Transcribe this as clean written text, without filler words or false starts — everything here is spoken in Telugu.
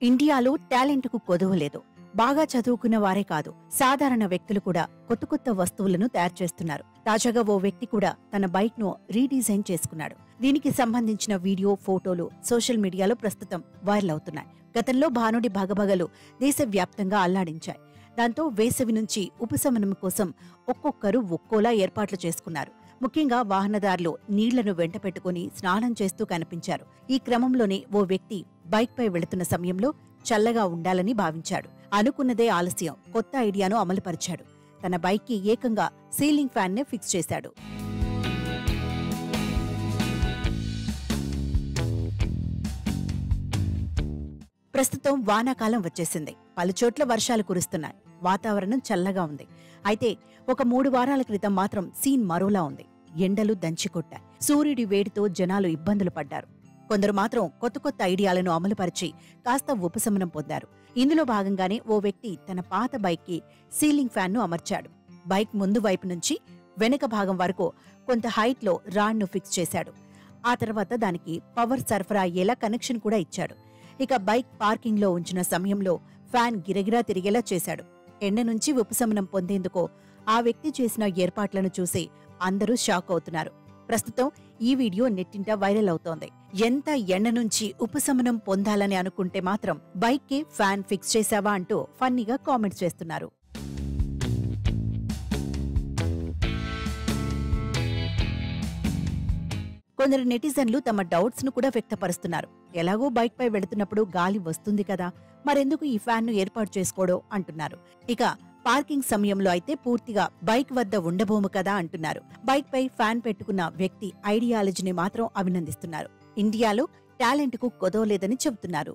ఇండియాలో టాలెంట్కు కొదువలేదు. బాగా చదువుకున్న వారే కాదు, సాధారణ వ్యక్తులు కూడా కొత్త కొత్త వస్తువులను తయారు చేస్తున్నారు. తాజాగా ఓ వ్యక్తి కూడా తన బైక్ ను రీడిజైన్ చేసుకున్నాడు. దీనికి సంబంధించిన వీడియో, ఫోటోలు సోషల్ మీడియాలో ప్రస్తుతం వైరల్ అవుతున్నాయి. గతంలో భానుడి భగభగలు దేశవ్యాప్తంగా అల్లాడించాయి. దాంతో వేసవి నుంచి ఉపశమనం కోసం ఒక్కొక్కరు ఒక్కోలా ఏర్పాట్లు చేసుకున్నారు. ముఖ్యంగా వాహనదారులు నీళ్లను వెంట పెట్టుకుని స్నానం చేస్తూ కనిపించారు. ఈ క్రమంలోనే ఓ వ్యక్తి బైక్ పై వెళుతున్న సమయంలో చల్లగా ఉండాలని భావించాడు. అనుకున్నదే ఆలస్యం, కొత్త ఐడియాను అమలుపరిచాడు. తన బైక్ కి ఏకంగా సీలింగ్ ఫ్యాన్ నే ఫిక్స్ చేశాడు. ప్రస్తుతం వానాకాలం వచ్చేసింది. పలుచోట్ల వర్షాలు కురుస్తున్నాయి. వాతావరణం చల్లగా ఉంది. అయితే ఒక 3 వారాల క్రితం మాత్రం సీన్ మరోలా ఉంది. ఎండలు దంచికొట్టాయి. సూర్యుడి వేడితో జనాలు ఇబ్బందులు పడ్డారు. కొందరు మాత్రం కొత్త కొత్త ఐడియాలను అమలుపరిచి కాస్త ఉపశమనం పొందారు. ఇందులో భాగంగానే ఓ వ్యక్తి తన పాత బైక్ కి సీలింగ్ ఫ్యాన్ ను అమర్చాడు. బైక్ ముందు వైపు నుంచి వెనక భాగం వరకు కొంత హైట్ లో రాడ్ ను ఫిక్స్ చేశాడు. ఆ తర్వాత దానికి పవర్ సరఫరా అయ్యేలా కనెక్షన్ కూడా ఇచ్చాడు. ఇక బైక్ పార్కింగ్ లో ఉంచిన సమయంలో ఫ్యాన్ గిరగిరా తిరిగేలా చేశాడు. ఎండ నుంచి ఉపశమనం పొందేందుకు ఆ వ్యక్తి చేసిన ఏర్పాట్లను చూసి అందరూ షాక్ అవుతున్నారు. ప్రస్తుతం ఈ వీడియో నెట్టింట వైరల్ అవుతోంది. ఎంత ఎండ నుంచి ఉపశమనం పొందాలని అనుకుంటే మాత్రం బైక్ కి ఫ్యాన్ ఫిక్స్ చేశావా అంటూ ఫన్నీగా కామెంట్స్ చేస్తున్నారు. కొందరు నెటిజన్లు తమ డౌట్స్ ను కూడా వ్యక్తపరుస్తున్నారు. ఎలాగో బైక్ పై వెళుతున్నప్పుడు గాలి వస్తుంది కదా, మరెందుకు ఈ ఫ్యాన్ ను ఏర్పాటు చేసుకోవడం అంటున్నారు. ఇక పార్కింగ్ సమయంలో అయితే పూర్తిగా బైక్ వద్ద ఉండబోము కదా అంటున్నారు. బైక్ పై ఫ్యాన్ పెట్టుకున్న వ్యక్తి ఐడియాలజీని మాత్రం అభినందిస్తున్నారు. ఇండియాలో టాలెంట్ కు కొదవలేదని చెబుతున్నారు.